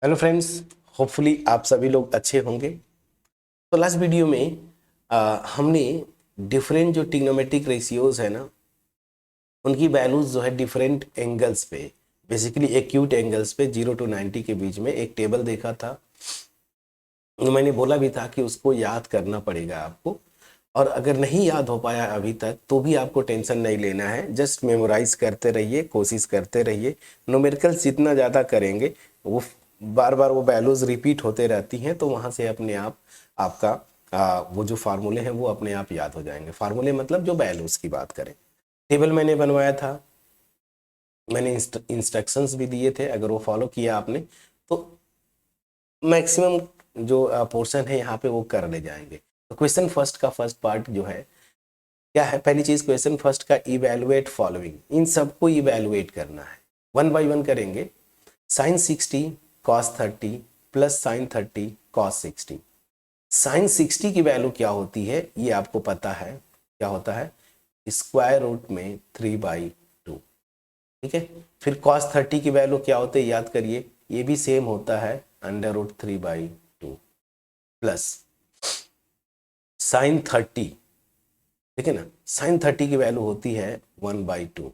Hello friends, hopefully आप सभी लोग अच्छे होंगे। तो लास्ट वीडियो में हमने डिफरेंट जो ट्रिग्नोमेट्रिक रेशियोज है ना, उनकी वैल्यूज जो है डिफरेंट एंगल्स पे, बेसिकली एक्यूट एंगल्स पे 0 to 90 के बीच में एक टेबल देखा था। मैंने बोला भी था कि उसको याद करना पड़ेगा आपको, और अगर नहीं याद हो पाया अभी तक तो भी आपको टेंशन नहीं लेना है। जस्ट मेमोराइज करते रहिए, कोशिश करते रहिए। न्यूमेरिकल्स जितना ज़्यादा करेंगे, वो बार बार वो वैल्यूज़ रिपीट होते रहती हैं, तो वहाँ से अपने आप आपका वो जो फार्मूले हैं वो अपने आप याद हो जाएंगे। फार्मूले मतलब जो वैल्यूज़ की बात करें। टेबल मैंने बनवाया था, मैंने इंस्ट्रक्शंस भी दिए थे, अगर वो फॉलो किया आपने तो मैक्सिमम जो पोर्शन है यहाँ पे वो कर ले जाएंगे। तो क्वेश्चन फर्स्ट का फर्स्ट पार्ट जो है क्या है, पहली चीज क्वेश्चन फर्स्ट का इवेलुएट फॉलोइंग, इन सबको इवेलुएट करना है। वन बाय वन करेंगे। Sine 60 cos 30 plus sine 30 cos 60। Sine 60 की वैल्यू क्या होती है ये आपको पता है, क्या होता है, स्क्वायर रूट में 3/2। ठीक है। फिर कॉस 30 की वैल्यू क्या होती है याद करिए, ये भी सेम होता है √3/2 प्लस साइन 30। ठीक है ना, साइन 30 की वैल्यू होती है 1/2।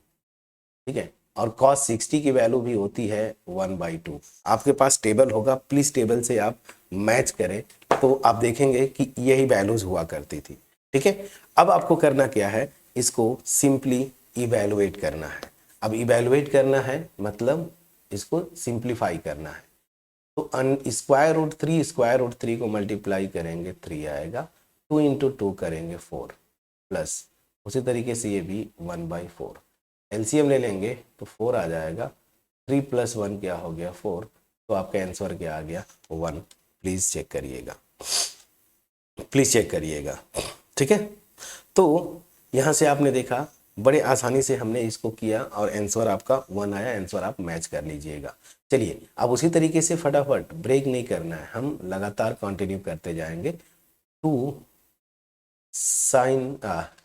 ठीक है। और कॉस 60 की वैल्यू भी होती है 1/2। आपके पास टेबल होगा, प्लीज टेबल से आप मैच करें तो आप देखेंगे कि यही वैल्यूज हुआ करती थी। ठीक है। अब आपको करना क्या है, इसको सिंपली इवेलुएट करना है। अब इवेलुएट करना है मतलब इसको सिंप्लीफाई करना है। तो स्क्वायर रूट 3 को मल्टीप्लाई करेंगे 3 आएगा, 2 × 2 करेंगे 4 प्लस उसी तरीके से ये भी 1/4। एलसीएम ले लेंगे तो 4 आ जाएगा। 3 + 1 क्या हो गया 4। तो आपका आंसर क्या आ गया 1। प्लीज चेक करिएगा, प्लीज चेक करिएगा। ठीक है। तो यहाँ से आपने देखा बड़े आसानी से हमने इसको किया और आंसर आपका 1 आया। आंसर आप मैच कर लीजिएगा। चलिए अब उसी तरीके से फटाफट, ब्रेक नहीं करना है, हम लगातार कंटिन्यू करते जाएंगे। 2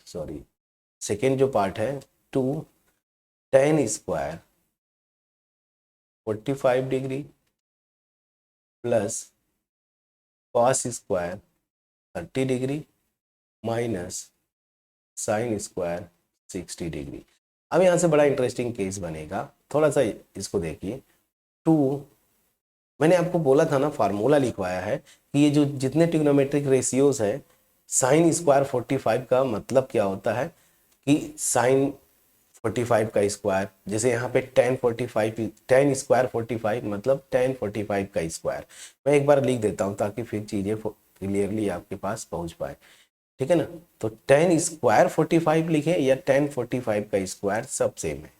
सॉरी, सेकेंड जो पार्ट है, 2 tan² 45 degree plus cos² 30 degree minus sin² 60 degree. अब यहाँ से बड़ा इंटरेस्टिंग केस बनेगा, थोड़ा सा इसको देखिए। 2, मैंने आपको बोला था ना, फार्मूला लिखवाया है कि ये जो जितने ट्रिग्नोमेट्रिक रेशियोज है, sin² 45 का मतलब क्या होता है कि sin 45 का स्क्वायर, जैसे यहाँ पे tan 45, tan² 45 मतलब tan 45 का स्क्वायर। मैं एक बार लिख देता हूँ ताकि फिर चीज़ें क्लियरली आपके पास पहुँच पाए। ठीक है ना। तो tan² 45 लिखे या tan 45 का स्क्वायर सब सेम है,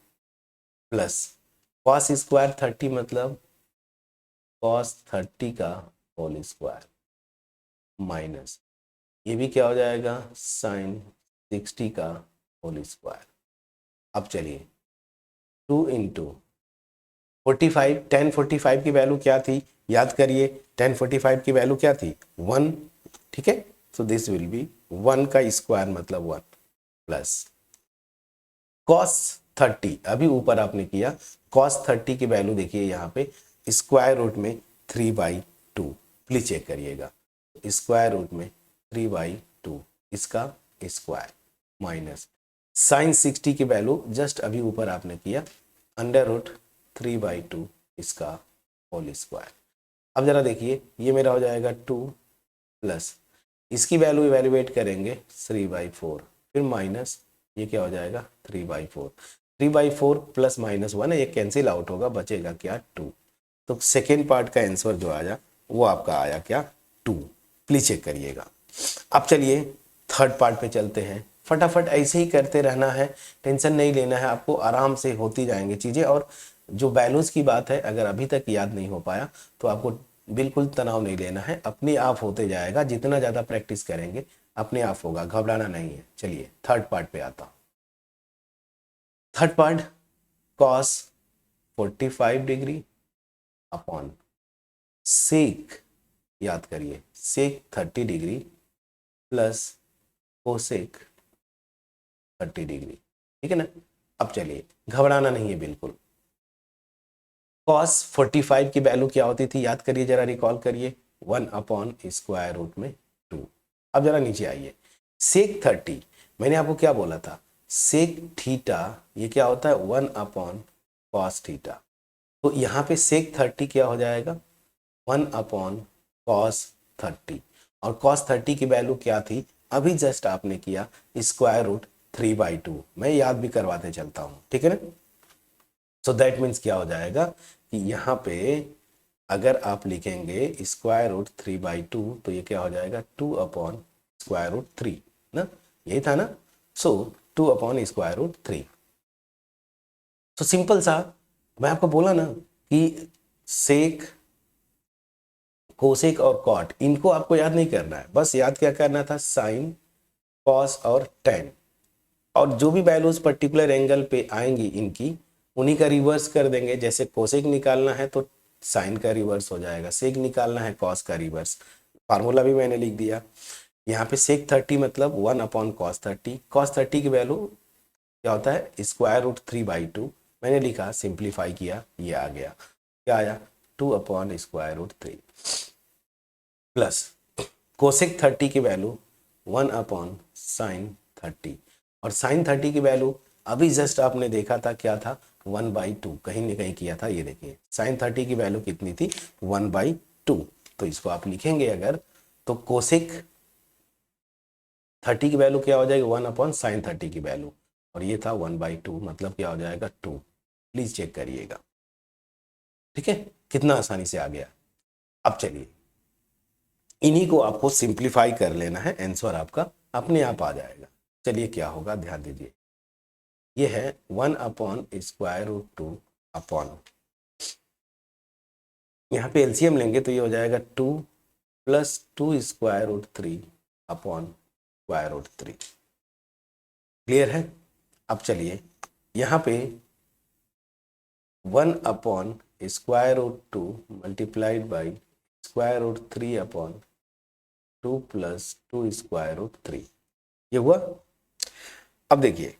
प्लस cos² 30 मतलब cos 30 का होल स्क्वायर माइनस ये भी क्या हो जाएगा sin 60 का होल स्क्वायर। अब चलिए 2 × 45, tan 45 की वैल्यू क्या थी याद करिए, tan 45 की वैल्यू क्या थी 1। ठीक है। तो दिस विल बी 1 का स्क्वायर मतलब 1 प्लस cos 30, अभी ऊपर आपने किया, cos 30 की वैल्यू देखिए यहाँ पे स्क्वायर रूट में 3/2। प्लीज चेक करिएगा, स्क्वायर रूट में 3/2 इसका स्क्वायर माइनस साइन 60 की वैल्यू जस्ट अभी ऊपर आपने किया √3/2 इसका होल स्क्वायर। अब जरा देखिए ये मेरा हो जाएगा 2 प्लस इसकी वैल्यू इवेल्युएट करेंगे 3/4, फिर माइनस ये क्या हो जाएगा 3/4। 3/4 प्लस माइनस 1 है, ये कैंसिल आउट होगा, बचेगा क्या 2। तो सेकेंड पार्ट का आंसर जो आया वो आपका आया क्या 2। प्लीज चेक करिएगा। अब चलिए थर्ड पार्ट पे चलते हैं। फटाफट ऐसे ही करते रहना है, टेंशन नहीं लेना है आपको, आराम से होती जाएंगी चीज़ें। और जो वैल्यूज़ की बात है, अगर अभी तक याद नहीं हो पाया तो आपको बिल्कुल तनाव नहीं लेना है, अपने आप होते जाएगा। जितना ज़्यादा प्रैक्टिस करेंगे अपने आप होगा, घबराना नहीं है। चलिए थर्ड पार्ट पे आता हूँ। Third part cos 45 degree upon sec, याद करिए sec 30 degree plus cosec 30 degree. ठीक है ना। अब चलिए घबराना नहीं है बिल्कुल, कॉस 45 की वैल्यू क्या होती थी, याद करिए जरा, रिकॉल करिए, 1/√2। अब जरा नीचे आइए, सेक 30, मैंने आपको क्या बोला था, सेक थीटा ये क्या होता है, 1/cos थीटा। तो यहाँ पे सेक 30 क्या हो जाएगा, 1/cos 30, और cos 30 की वैल्यू क्या थी, अभी जस्ट आपने किया √3/2। मैं याद भी करवाते चलता हूँ, ठीक है ना। सो दैट मीन्स क्या हो जाएगा कि यहाँ पे अगर आप लिखेंगे √3/2 तो ये क्या हो जाएगा, 2/√3 ना, यही था ना। सो 2/√3। तो सिंपल सा, मैं आपको बोला ना कि सेक, कोसेक और कॉट, इनको आपको याद नहीं करना है, बस याद क्या करना था, साइन, कॉस और टेन, और जो भी वैल्यूज पर्टिकुलर एंगल पे आएंगी इनकी, उन्हीं का रिवर्स कर देंगे। जैसे कोसेक निकालना है तो साइन का रिवर्स हो जाएगा, सेक निकालना है कॉस का रिवर्स। फार्मूला भी मैंने लिख दिया यहाँ पे, सेक 30 मतलब 1/cos 30, cos 30 की वैल्यू क्या होता है, √3/2। मैंने लिखा, सिंप्लीफाई किया, ये आ गया, क्या आया, 2/√3 प्लस कोसेक 30 की वैल्यू 1/sin 30, और साइन 30 की वैल्यू अभी जस्ट आपने देखा था क्या था, 1/2, कहीं न कहीं किया था, ये देखिए साइन 30 की वैल्यू कितनी थी, 1/2। तो इसको आप लिखेंगे अगर, तो कोसेक 30 की वैल्यू क्या हो जाएगी, 1/sin 30 की वैल्यू, और ये था 1/2, मतलब क्या हो जाएगा, 2। प्लीज चेक करिएगा, ठीक है, कितना आसानी से आ गया। अब चलिए इन्हीं को आपको सिंप्लीफाई कर लेना है, आंसर आपका अपने आप आ जाएगा। चलिए क्या होगा, ध्यान दीजिए, ये है 1/√2 अपॉन, यहाँ पे एलसीएम लेंगे तो ये हो जाएगा 2 + 2√3 अपॉन √3। क्लियर है। अब चलिए यहाँ पे 1/√2 मल्टीप्लाइड बाई √3 अपॉन 2 + 2√3, ये हुआ। अब देखिए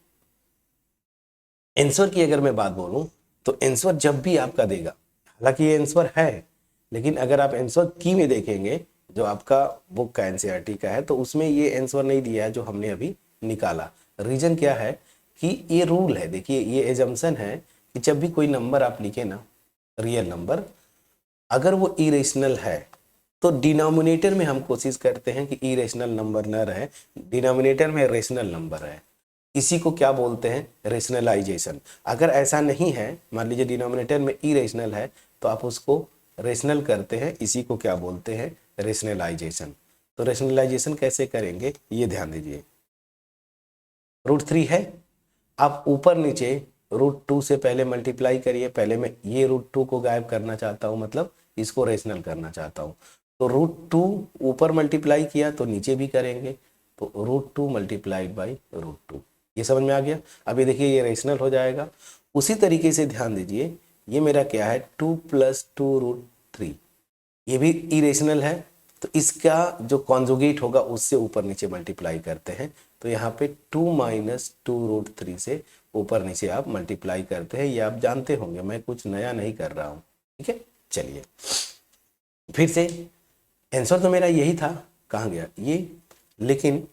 आंसर की अगर मैं बात बोलूं तो आंसर जब भी आपका देगा, हालांकि ये आंसर है, लेकिन अगर आप आंसर की में देखेंगे जो आपका बुक का एनसीईआरटी का है, तो उसमें ये आंसर नहीं दिया है जो हमने अभी निकाला। रीजन क्या है कि ये रूल है, देखिए ये एजम्पशन है कि जब भी कोई नंबर आप लिखे ना, रियल नंबर, अगर वो इरेशनल है तो डिनोमिनेटर में हम कोशिश करते हैं कि इरेशनल नंबर न रहे, डिनोमिनेटर में रेशनल नंबर है। इसी को क्या बोलते हैं, रेशनलाइजेशन। अगर ऐसा नहीं है, मान लीजिए डिनोमिनेटर में इरेशनल है, तो आप उसको रेशनल करते हैं, इसी को क्या बोलते हैं, रेशनलाइजेशन। तो रेशनलाइजेशन कैसे करेंगे, ये ध्यान दीजिए। √3 है, आप ऊपर नीचे √2 से पहले मल्टीप्लाई करिए, पहले मैं ये √2 को गायब करना चाहता हूँ, मतलब इसको रेशनल करना चाहता हूँ, तो √2 ऊपर मल्टीप्लाई किया तो नीचे भी करेंगे, तो √2 मल्टीप्लाइड बाई √2, ये समझ में आ गया। अभी देखिए ये रेशनल हो जाएगा। उसी तरीके से ध्यान दीजिए, ये मेरा क्या है, 2 + 2√3, ये भी इरेशनल है, तो इसका जो कॉन्जुगेट होगा उससे ऊपर नीचे मल्टीप्लाई करते हैं, तो यहाँ पे 2 - 2√3 से ऊपर नीचे आप मल्टीप्लाई करते हैं, ये आप जानते होंगे, मैं कुछ नया नहीं कर रहा हूँ, ठीक है। चलिए फिर से, आंसर तो मेरा यही था, कहाँ गया ये, लेकिन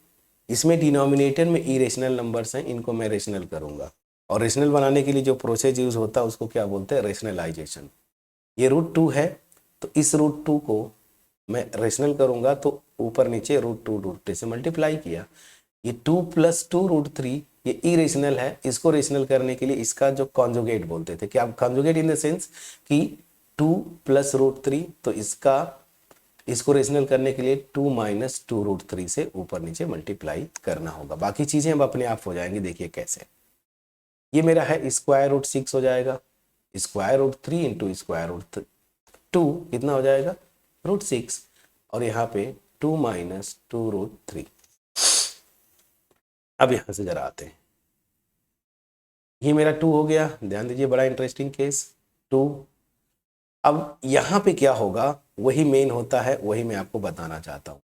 इसमें डिनोमिनेटर में इरेशनल नंबर्स हैं, इनको मैं रेशनल करूंगा, और रेशनल बनाने के लिए जो प्रोसेस यूज होता है उसको क्या बोलते हैं, रेशनलाइजेशन। ये √2 है, तो इस √2 को मैं रेशनल करूंगा, तो ऊपर नीचे √2 से मल्टीप्लाई किया। ये 2 + 2√3 ये इरेशनल है, इसको रेशनल करने के लिए इसका जो कॉन्जुगेट बोलते थे, क्या कॉन्जुगेट इन द सेंस कि 2 + √3, तो इसको रेशनल करने के लिए 2 - 2√3 से ऊपर नीचे मल्टीप्लाई करना होगा। बाकी चीजें अब अपने आप हो जाएंगी, देखिए कैसे। ये मेरा है √6 हो जाएगा, √3 × √2 कितना हो जाएगा, √6, और यहाँ पे 2 - 2√3। अब यहां से जरा आते हैं, ये मेरा 2 हो गया, ध्यान दीजिए बड़ा इंटरेस्टिंग केस 2। अब यहाँ पे क्या होगा, वही मेन होता है, वही मैं आपको बताना चाहता हूँ।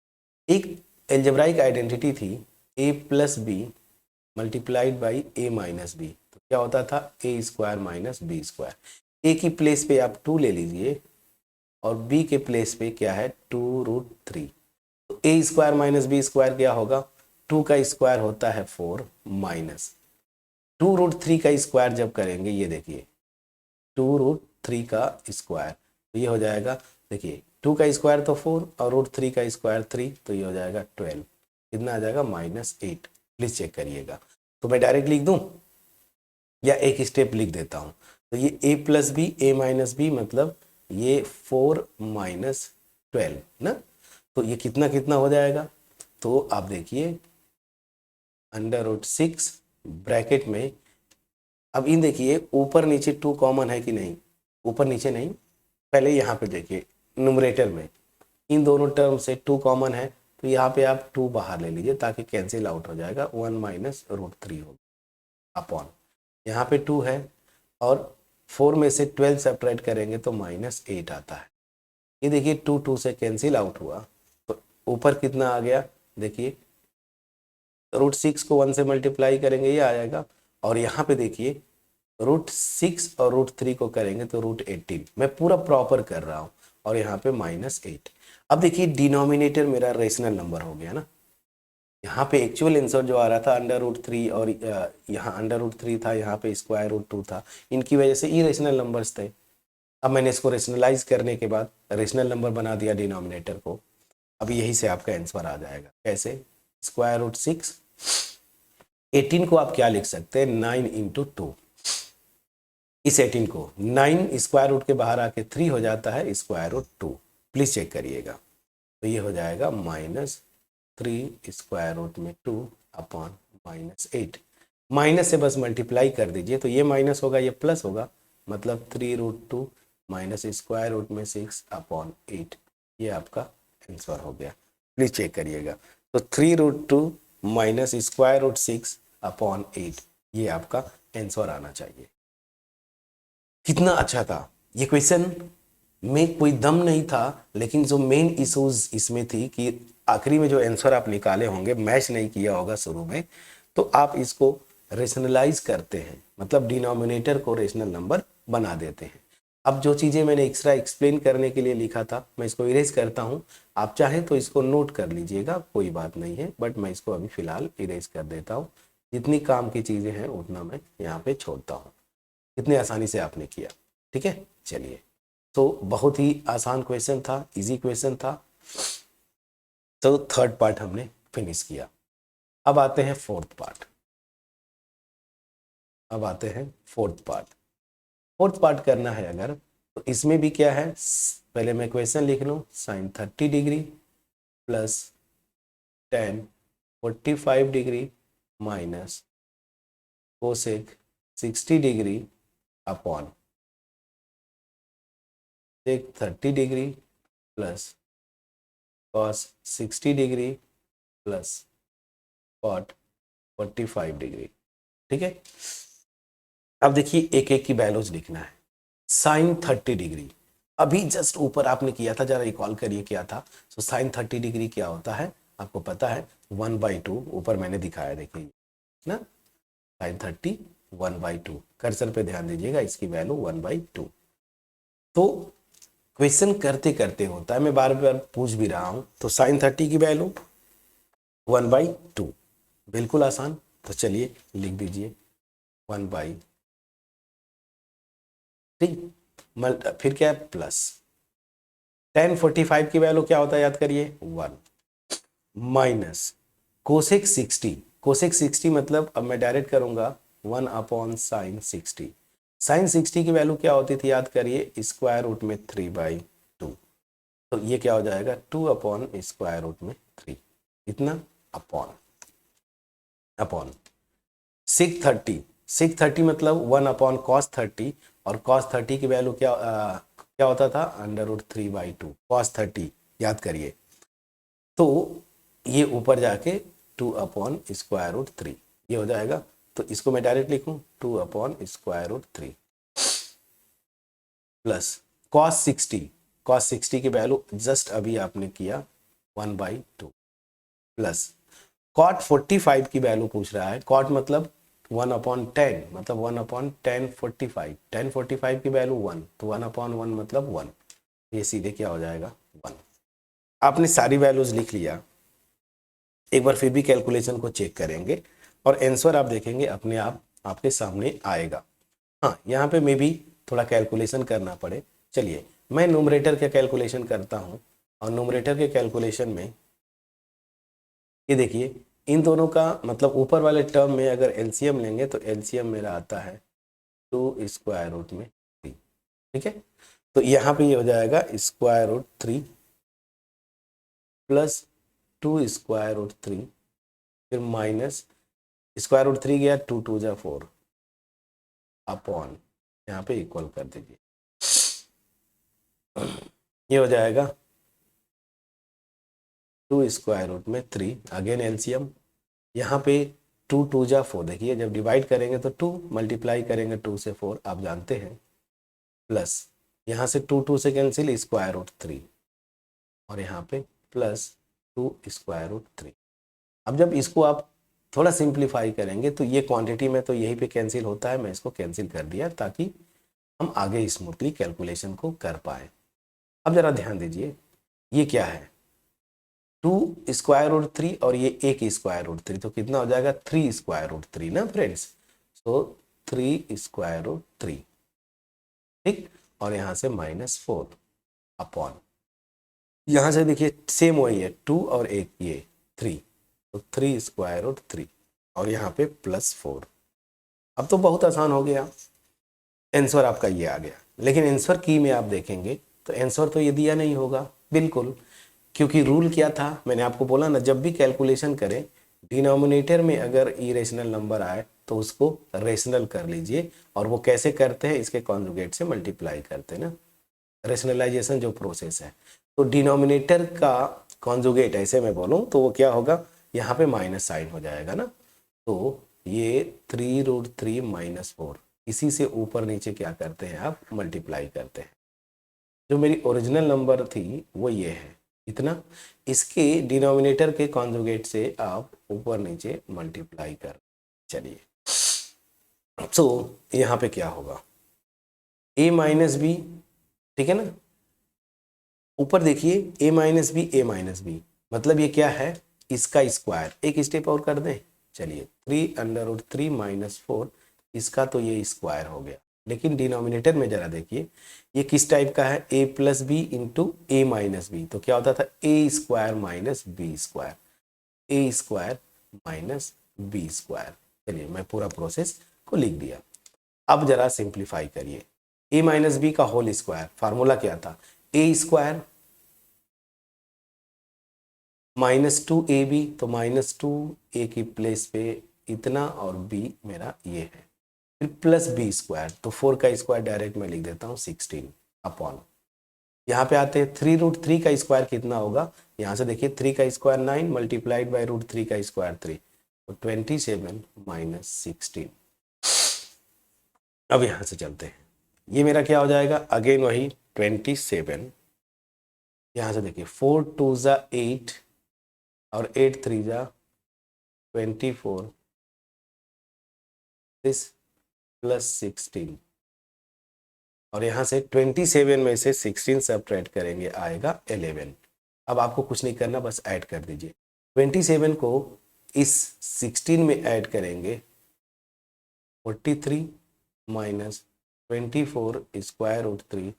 एक एल्जेब्राइक आइडेंटिटी थी a + b multiplied by a - b, तो क्या होता था, a² - b²। ए की प्लेस पे आप 2 ले लीजिए और बी के प्लेस पे क्या है 2√3। तो ए स्क्वायर माइनस बी स्क्वायर क्या होगा, 2 का स्क्वायर होता है 4 माइनस 2√3 का स्क्वायर जब करेंगे, ये देखिए 2√3 का स्क्वायर, तो ये हो जाएगा, देखिए 2 का स्क्वायर तो 4 और √3 का स्क्वायर 3, तो ये हो जाएगा 12, कितना आ जाएगा -8। प्लीज चेक करिएगा। तो मैं डायरेक्ट लिख दूं या एक स्टेप लिख देता हूं। तो ये a plus B, a minus B, मतलब ये 4 माइनस 12 ना, तो ये कितना कितना हो जाएगा, तो आप देखिए √6 ब्रैकेट में, अब इन देखिए ऊपर नीचे 2 कॉमन है कि नहीं, ऊपर नीचे नहीं, पहले यहाँ पे देखिए न्यूमरेटर में इन दोनों टर्म से 2 कॉमन है, तो यहाँ पे आप 2 बाहर ले लीजिए ताकि कैंसिल आउट हो जाएगा, 1 माइनस √3 होगा अपॉन, यहाँ पे 2 है और 4 में से 12 सेपरेट करेंगे तो -8 आता है। ये देखिए 2 2 से कैंसिल आउट हुआ, तो ऊपर कितना आ गया, देखिए √6 को 1 से मल्टीप्लाई करेंगे ये आ जाएगा, और यहाँ पे देखिए √6 और √3 को करेंगे तो √18, मैं पूरा प्रॉपर कर रहा हूँ, और यहाँ पे -8। अब देखिए डिनोमिनेटर मेरा रेशनल नंबर हो गया ना, यहाँ पे एक्चुअल आंसर जो आ रहा था √3 और यहाँ √3 था, यहाँ पे √2 था, इनकी वजह से इरेशनल नंबर्स थे। अब मैंने इसको रेशनलाइज करने के बाद रेशनल नंबर बना दिया डिनोमिनेटर को। अब यही से आपका आंसर आ जाएगा, कैसे, √6, 18 को आप क्या लिख सकते हैं, 9 × 2, इस 18 को 9 स्क्वायर रूट के बाहर आके 3 हो जाता है √2, प्लीज चेक करिएगा। तो ये हो जाएगा -3 स्क्वायर रूट में 2 अपॉन -8, माइनस से बस मल्टीप्लाई कर दीजिए, तो ये माइनस होगा ये प्लस होगा, मतलब 3√2 माइनस स्क्वायर रूट में 6 अपॉन 8, ये आपका आंसर हो गया। प्लीज चेक करिएगा। तो 3√2 माइनस स्क्वायर रूट 6 अपॉन 8, ये आपका आंसर आना चाहिए। कितना अच्छा था ये क्वेश्चन में, कोई दम नहीं था, लेकिन जो मेन इश्यूज इसमें थी कि आखिरी में जो आंसर आप निकाले होंगे मैच नहीं किया होगा शुरू में, तो आप इसको रेशनलाइज करते हैं, मतलब डिनोमिनेटर को रेशनल नंबर बना देते हैं। अब जो चीज़ें मैंने एक्स्ट्रा एक्सप्लेन करने के लिए लिखा था मैं इसको इरेज करता हूँ, आप चाहें तो इसको नोट कर लीजिएगा, कोई बात नहीं है, बट मैं इसको अभी फिलहाल इरेज कर देता हूँ। जितनी काम की चीज़ें हैं उतना मैं यहाँ पे छोड़ता हूँ। कितने आसानी से आपने किया, ठीक है, चलिए। तो बहुत ही आसान क्वेश्चन था, इजी क्वेश्चन था। तो थर्ड पार्ट हमने फिनिश किया। अब आते हैं फोर्थ पार्ट। फोर्थ पार्ट करना है अगर, तो इसमें भी क्या है, पहले मैं क्वेश्चन लिख लूँ, sin 30 degree plus tan 45 degree minus cosec 60 degree upon sec 30 degree plus cos 60 degree plus cot 45 degree, ठीक है। अब देखिए एक एक की वैल्यूज लिखना है। sin 30 डिग्री अभी जस्ट ऊपर आपने किया था, जरा रिकॉल करिए क्या था। सो sin 30 डिग्री क्या होता है आपको पता है, 1/2, ऊपर मैंने दिखाया देखिए ना, sin 30 1/2, कर्सर पे ध्यान दीजिएगा, इसकी वैल्यू 1/2। तो क्वेश्चन करते करते होता है, मैं बार बार पूछ भी रहा हूं, तो sin 30 की वैल्यू 1/2, बिल्कुल आसान। तो चलिए लिख दीजिए 1/, ठीक, फिर क्या है प्लस tan 45 की वैल्यू क्या होता है याद करिए 1, माइनस कोसेक 60 मतलब अब मैं डायरेक्ट करूंगा 1 अपॉन sin 60। sin 60 की वैल्यू क्या होती थी याद करिए, स्क्वायर रूट में 3/2, तो ये क्या हो जाएगा 2 अपॉन स्क्वायर रूट में 3, इतना अपॉन sec 30 मतलब 1 अपॉन cos 30, और cos 30 की वैल्यू क्या होता था √3/2 cos 30, याद करिए। तो ये ऊपर जाके 2 अपॉन स्क्वायर रूट 3 ये हो जाएगा, तो इसको मैं डायरेक्ट लिखूं 2 upon square root 3 plus cos 60 की वैल्यू जस्ट अभी आपने किया 1/2 प्लस cot 45 की वैल्यू पूछ रहा है, cot मतलब 1/10 मतलब 1/1045, 1045 की वैल्यू 1, तो 1/1 मतलब 1, ये सीधे क्या हो जाएगा 1। आपने सारी वैल्यूज लिख लिया, एक बार फिर भी कैलकुलेशन को चेक करेंगे और आंसर आप देखेंगे अपने आप आपके सामने आएगा। हाँ, यहाँ पे मे भी थोड़ा कैलकुलेशन करना पड़े। चलिए मैं न्यूमरेटर का कैलकुलेशन करता हूँ, और न्यूमरेटर के कैलकुलेशन में ये देखिए, इन दोनों का मतलब ऊपर वाले टर्म में अगर एलसीएम लेंगे तो एलसीएम मेरा आता है 2√3, ठीक है। तो यहाँ पे ये हो जाएगा √3 प्लस 2√3, फिर माइनस √3 गया, 2×2 = 4 अपॉन, यहाँ पे इक्वल कर दीजिए, ये हो जाएगा 2√3, अगेन एलसीएम, यहाँ पे 2×2 = 4, देखिए जब डिवाइड करेंगे तो 2, मल्टीप्लाई करेंगे 2 से 4, आप जानते हैं, प्लस यहाँ से 2 से कैंसिल √3, और यहाँ पे प्लस 2√3। अब जब इसको आप थोड़ा सिंप्लीफाई करेंगे तो ये क्वांटिटी में तो यहीं पे कैंसिल होता है, मैं इसको कैंसिल कर दिया ताकि हम आगे स्मूथली कैलकुलेशन को कर पाए। अब जरा ध्यान दीजिए, ये क्या है 2√3 और ये 1√3, तो कितना हो जाएगा 3√3 ना फ्रेंड्स, सो 3√3, ठीक, और यहाँ से -4 अपॉन, यहाँ से देखिए सेम वही है 2 और 1 ये 3, तो 3√3 और यहाँ पे +4। अब तो बहुत आसान हो गया, आंसर आपका ये आ गया। लेकिन आंसर की में आप देखेंगे तो आंसर तो ये दिया नहीं होगा बिल्कुल, क्योंकि रूल क्या था, मैंने आपको बोला ना, जब भी कैलकुलेशन करें डिनोमिनेटर में अगर इरेशनल नंबर आए तो उसको रेशनल कर लीजिए, और वो कैसे करते हैं, इसके कॉन्जुगेट से मल्टीप्लाई करते हैं ना, रेशनलाइजेशन जो प्रोसेस है। तो डिनोमिनेटर का कॉन्जुगेट ऐसे मैं बोलूँ तो वो क्या होगा, यहाँ पे माइनस साइन हो जाएगा ना, तो ये 3√3 - 4, इसी से ऊपर नीचे क्या करते हैं आप मल्टीप्लाई करते हैं। जो मेरी ओरिजिनल नंबर थी वो ये है इतना, इसके डिनोमिनेटर के कॉन्जुगेट से आप ऊपर नीचे मल्टीप्लाई कर, चलिए तो यहाँ पे क्या होगा a - b, ठीक है ना, ऊपर देखिए a - b मतलब ये क्या है, इसका स्क्वायर, एक स्टेप और कर दें, चलिए 3√3 - 4, इसका तो ये स्क्वायर हो गया। लेकिन डिनोमिनेटर में जरा देखिए ये किस टाइप का है, a + b × a - b, तो क्या होता था a² - b², a² - b²। चलिए मैं पूरा प्रोसेस को लिख दिया। अब जरा सिंप्लीफाई करिए, a - b का होल स्क्वायर, फार्मूला क्या था, a² -2ab, तो -2a की प्लेस पे इतना और b मेरा ये है, फिर +b², तो 4 का स्क्वायर डायरेक्ट मैं लिख देता हूँ 16 अपॉन, यहाँ पे आते हैं 3√3 का स्क्वायर कितना होगा, यहाँ से देखिए 3 का स्क्वायर 9 मल्टीप्लाइड बाई √3 का स्क्वायर 3, तो 27 - 16। अब यहाँ से चलते हैं, ये मेरा क्या हो जाएगा, अगेन वही 27, यहाँ से देखिए 4 × 2 = 8 और 8 × 3 = 24, दिस +16, और यहाँ से 27 में से 16 सब्ट्रैक्ट करेंगे आएगा 11। अब आपको कुछ नहीं करना, बस ऐड कर दीजिए, 27 को इस 16 में ऐड करेंगे 43 - 24 √3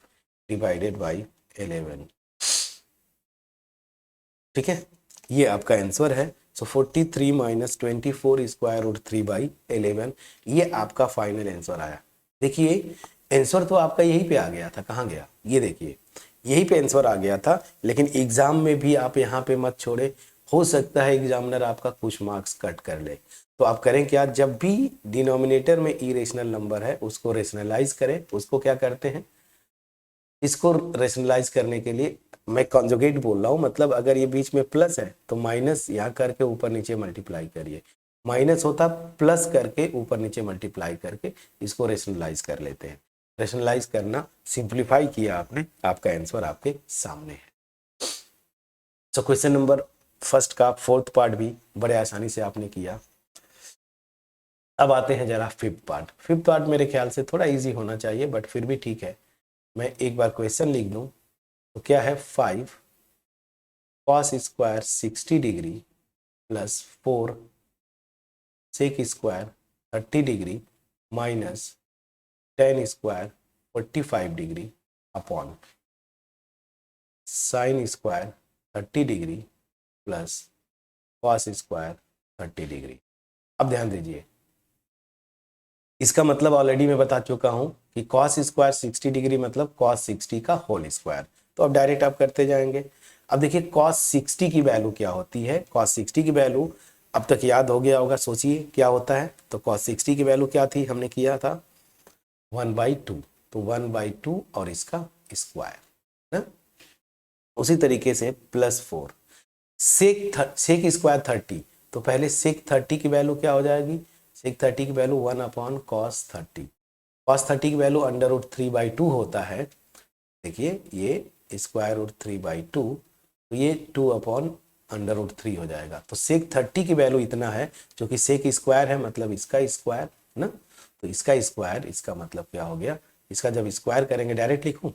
डिवाइडेड बाई 11, ठीक है, ये आपका आंसर है। सो 43 - 24 √3/11, ये आपका फाइनल आंसर आया। देखिए आंसर तो आपका यहीं पे आ गया था, कहाँ गया, ये देखिए यहीं पे आंसर आ गया था, लेकिन एग्जाम में भी आप यहाँ पे मत छोड़े, हो सकता है एग्जामिनर आपका कुछ मार्क्स कट कर ले। तो आप करें क्या, जब भी डिनोमिनेटर में इरेशनल नंबर है उसको रेशनलाइज करें, उसको क्या करते हैं, इसको रेशनलाइज करने के लिए मैं कॉन्जुगेट बोल रहा हूँ, मतलब अगर ये बीच में प्लस है तो माइनस यहाँ करके ऊपर नीचे मल्टीप्लाई करिए, माइनस होता प्लस करके ऊपर नीचे मल्टीप्लाई करके इसको रेशनलाइज कर लेते हैं। रेशनलाइज करना, सिंप्लीफाई किया आपने, आपका आंसर आपके सामने है। सो क्वेश्चन नंबर फर्स्ट का 4th पार्ट भी बड़े आसानी से आपने किया। अब आते हैं जरा फिफ्थ पार्ट। फिफ्थ पार्ट मेरे ख्याल से थोड़ा इजी होना चाहिए, बट फिर भी ठीक है, मैं एक बार क्वेश्चन लिख दूं। तो क्या है, 5 cos square 60 degree plus 4 sec square 30 degree minus 10 square 45 degree upon sine square 30 degree plus cos square 30 degree. अब ध्यान दीजिए, इसका मतलब ऑलरेडी मैं बता चुका हूं कि कॉस स्क्वायर 60 डिग्री मतलब कॉस 60 का होल स्क्वायर। तो अब डायरेक्ट आप करते जाएंगे। अब देखिए कॉस 60 की वैल्यू क्या होती है। कॉस 60 की वैल्यू अब तक याद हो गया होगा, सोचिए क्या होता है। तो कॉस 60 की वैल्यू क्या थी, हमने किया था 1/2। तो 1/2 और इसका स्क्वायर ना। उसी तरीके से +4 सेक स्क्वायर 30। तो पहले सेक 30 की वैल्यू क्या हो जाएगी, सेक 30 की वैल्यू 1/cos 30। cos 30 की वैल्यू √3/2 होता है। देखिए ये √3/2, तो ये 2/√3 हो जाएगा। तो सेक 30 की वैल्यू इतना है, जो कि सेक स्क्वायर है मतलब इसका स्क्वायर ना। तो इसका स्क्वायर, इसका मतलब क्या हो गया, इसका जब स्क्वायर करेंगे, डायरेक्ट लिखूं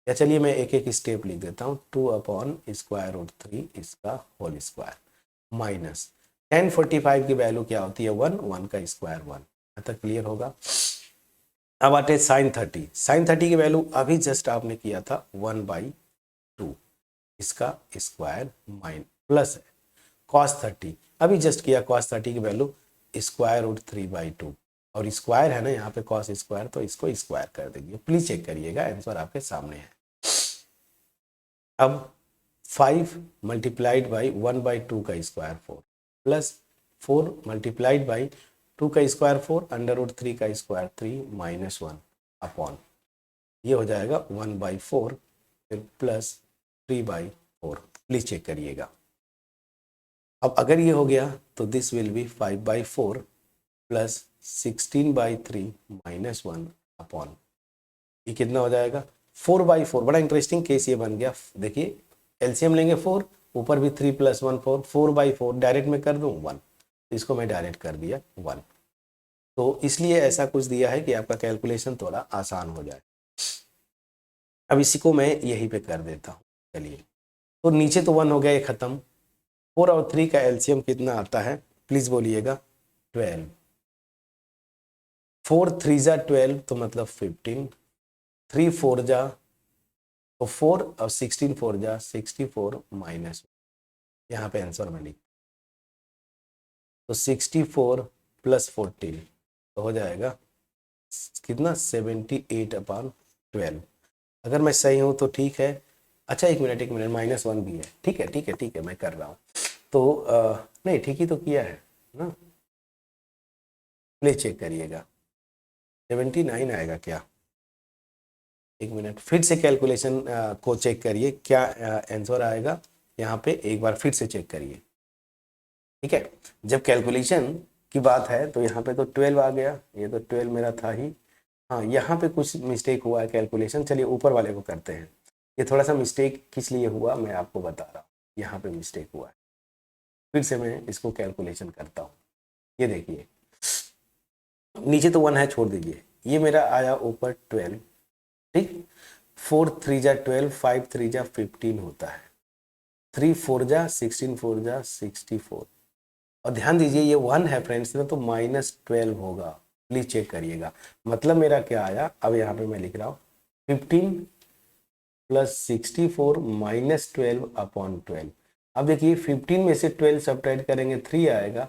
या चलिए मैं एक एक स्टेप लिख देता हूँ। 2/√3 इसका होल स्क्वायर माइनस 1045 की वैल्यू क्या होती है, 1 का स्क्वायर 1। यहाँ तक क्लियर होगा। अब आते साइन 30। साइन 30 की वैल्यू अभी जस्ट आपने किया था 1/2 इसका स्क्वायर माइन प्लस है कॉस 30, अभी जस्ट किया कॉस 30 की वैल्यू √3/2 और स्क्वायर है ना यहाँ पे कॉस स्क्वायर, तो इसको स्क्वायर कर देंगे। प्लीज चेक करिएगा, आंसर आपके सामने है। अब 5 मल्टीप्लाइड बाई 1/2 का स्क्वायर 4 प्लस 4 मल्टीप्लाइड बाई 2 का स्क्वायर 4 √3 का स्क्वायर 3 माइनस 1 अपॉन ये हो जाएगा 1/4 फिर प्लस 3/4। प्लीज चेक करिएगा। अब अगर ये हो गया तो this will be 5/4 plus 16/3 minus 1 upon ये कितना हो जाएगा 4/4। बड़ा इंटरेस्टिंग केस ये बन गया। देखिए एलसीएम लेंगे 4, ऊपर भी 3 + 1 4, 4/4 डायरेक्ट में कर दूं 1, इसको मैं डायरेक्ट कर दिया 1। तो इसलिए ऐसा कुछ दिया है कि आपका कैलकुलेशन थोड़ा आसान हो जाए। अब इसी को मैं यहीं पे कर देता हूँ। चलिए, तो नीचे तो 1 हो गया, ये खत्म। 4 और 3 का एलसीएम कितना आता है, प्लीज बोलिएगा 12। 4 3 जा 12 तो मतलब 15, 3 4 जा तो 4 और 16 4 जा 64 माइनस, यहाँ पे आंसर में लिख तो 64 + 14 तो हो जाएगा कितना 78/12। अगर मैं सही हूँ तो ठीक है। अच्छा एक मिनट -1 भी है। ठीक है ठीक है ठीक है, मैं कर रहा हूँ। तो नहीं ठीक ही तो किया है ना, प्लीज चेक करिएगा। 79 आएगा क्या, एक मिनट फिर से कैलकुलेशन को चेक करिए क्या आंसर आएगा। यहाँ पे एक बार फिर से चेक करिए। ठीक है, जब कैलकुलेशन की बात है तो यहाँ पे तो 12 आ गया, ये तो 12 मेरा था ही। हाँ यहाँ पे कुछ मिस्टेक हुआ है कैलकुलेशन। चलिए ऊपर वाले को करते हैं। ये थोड़ा सा मिस्टेक किस लिए हुआ मैं आपको बता रहा हूँ। यहाँ पे मिस्टेक हुआ है, फिर से मैं इसको कैलकुलेशन करता हूँ। ये देखिए नीचे तो 1 है, छोड़ दीजिए। ये मेरा आया ऊपर 12, ठीक। 4 3 जा 12, 5 3 जा 15 होता है, 3 4 जा 16 4 जा 64। और ध्यान दीजिए ये 1 है फ्रेंड्स ना, तो -12 होगा। प्लीज चेक करिएगा। मतलब मेरा क्या आया, अब यहाँ पे मैं लिख रहा हूँ 15 + 64 -12/12। अब देखिए 15 में से 12 सब्ट्रैक्ट करेंगे 3 आएगा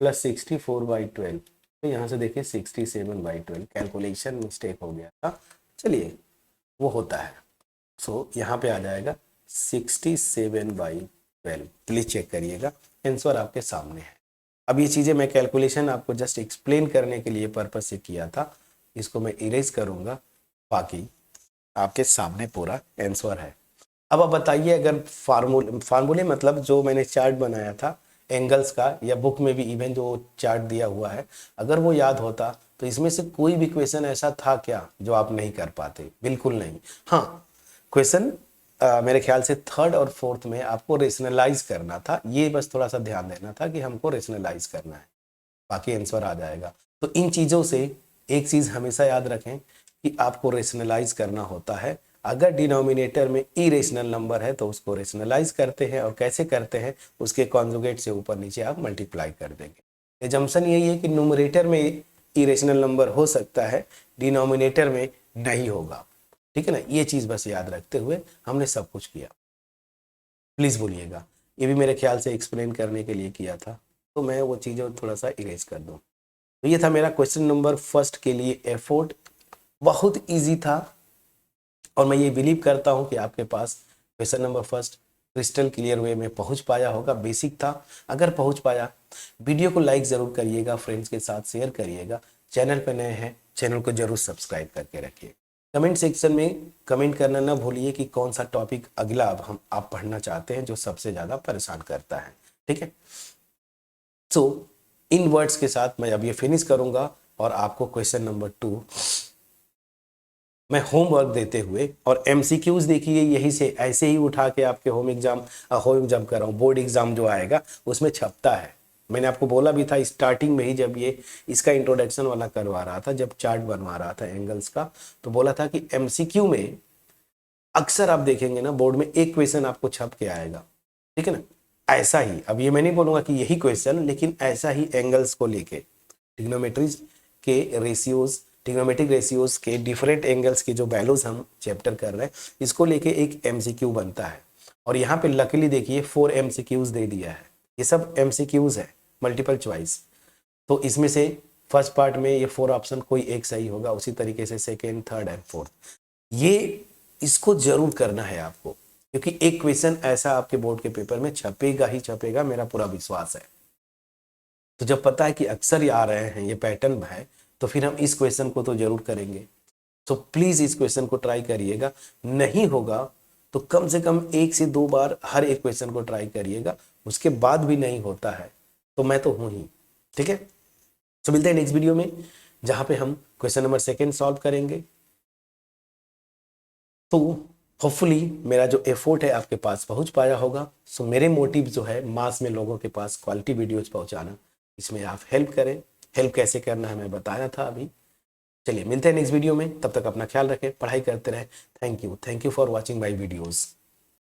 प्लस 64/12। तो यहाँ से देखिए 67/12। कैलकुलेशन मिस्टेक हो गया था, चलिए वो होता है। सो यहाँ पे आ जाएगा 67/12। प्लीज चेक करिएगा, आंसर आपके सामने है। अब ये चीज़ें मैं कैलकुलेशन आपको जस्ट एक्सप्लेन करने के लिए पर्पस से किया था, इसको मैं इरेज करूँगा, बाकी आपके सामने पूरा आंसर है। अब आप बताइए, अगर फार्मूले मतलब जो मैंने चार्ट बनाया था एंगल्स का, या बुक में भी इवन जो चार्ट दिया हुआ है, अगर वो याद होता तो इसमें से कोई भी क्वेश्चन ऐसा था क्या जो आप नहीं कर पाते? बिल्कुल नहीं। हाँ, क्वेश्चन मेरे ख्याल से 3rd और 4th में आपको रेशनलाइज करना था, ये बस थोड़ा सा ध्यान देना था कि हमको रेशनलाइज करना है, बाकी आंसर आ जाएगा। तो इन चीज़ों से एक चीज़ हमेशा याद रखें कि आपको रेशनलाइज करना होता है। अगर डिनोमिनेटर में इरेशनल नंबर है तो उसको रेशनलाइज करते हैं, और कैसे करते हैं, उसके कॉन्जुगेट से ऊपर नीचे आप मल्टीप्लाई कर देंगे। एजम्पशन यही है कि न्यूमरेटर में इरेशनल नंबर हो सकता है, डिनोमिनेटर में नहीं होगा। ठीक है ना, ये चीज़ बस याद रखते हुए हमने सब कुछ किया। प्लीज़ बोलिएगा, ये भी मेरे ख्याल से एक्सप्लेन करने के लिए किया था, तो मैं वो चीज़ें थोड़ा सा इरेज कर दूँ। तो ये था मेरा क्वेश्चन नंबर फर्स्ट के लिए एफर्ट। बहुत इजी था, और मैं ये बिलीव करता हूँ कि आपके पास question number first crystal clear way में पहुँच पाया होगा। बेसिक था, अगर पहुँच पाया, वीडियो को लाइक ज़रूर करिएगा, फ्रेंड्स के साथ शेयर करिएगा। चैनल पर नए हैं, चैनल को जरूर सब्सक्राइब करके रखिए। कमेंट सेक्शन में कमेंट करना ना भूलिए कि कौन सा टॉपिक अगला अब आप पढ़ना चाहते हैं जो सबसे ज़्यादा परेशान करता है। ठीक है, सो इन वर्ड्स के साथ मैं अब ये फिनिश करूंगा, और आपको क्वेश्चन नंबर 2 मैं होमवर्क देते हुए, और एमसीक्यूज देखिए यही से ऐसे ही उठा के आपके होम एग्जाम कर रहा हूँ, बोर्ड एग्जाम जो आएगा उसमें छपता है। मैंने आपको बोला भी था स्टार्टिंग में ही, जब ये इसका इंट्रोडक्शन वाला करवा रहा था, जब चार्ट बनवा रहा था एंगल्स का, तो बोला था कि एमसीक्यू में अक्सर आप देखेंगे ना, बोर्ड में एक क्वेश्चन आपको छप के आएगा। ठीक है ना, ऐसा ही, अब ये मैं नहीं बोलूंगा कि यही क्वेश्चन, लेकिन ऐसा ही एंगल्स को लेके, ट्रिग्नोमेट्रीज के रेशियोज, ट्रिग्नोमेट्रिक रेशियोज के डिफरेंट एंगल्स के जो वैल्यूज हम चैप्टर कर रहे हैं, इसको लेके एक एमसीक्यू बनता है। और यहाँ पे लकीली देखिए 4 एमसीक्यूज दे दिया है। ये सब एमसीक्यूज है, मल्टीपल चॉइस। तो इसमें से फर्स्ट पार्ट में ये 4 ऑप्शन कोई एक सही होगा, उसी तरीके से सेकेंड, थर्ड एंड फोर्थ। ये इसको जरूर करना है आपको, क्योंकि एक क्वेश्चन ऐसा आपके बोर्ड के पेपर में छपेगा ही छपेगा, मेरा पूरा विश्वास है। तो जब पता है कि अक्सर ये आ रहे हैं, ये पैटर्न है, तो फिर हम इस क्वेश्चन को तो जरूर करेंगे। तो प्लीज इस क्वेश्चन को ट्राई करिएगा। नहीं होगा तो कम से कम 1 से 2 बार हर एक क्वेश्चन को ट्राई करिएगा। उसके बाद भी नहीं होता है तो मैं तो हूं ही। ठीक है, तो मिलते हैं नेक्स्ट वीडियो में, जहां पे हम क्वेश्चन नंबर 2 सॉल्व करेंगे। तो होपफुली मेरा जो एफर्ट है आपके पास पहुंच पाया होगा। सो मेरे मोटिव जो है मास में लोगों के पास क्वालिटी वीडियोज पहुंचाना, इसमें आप हेल्प करें। हेल्प कैसे करना है मैं बताया था अभी। चलिए मिलते हैं नेक्स्ट वीडियो में, तब तक अपना ख्याल रखें, पढ़ाई करते रहें। Thank you for watching my videos.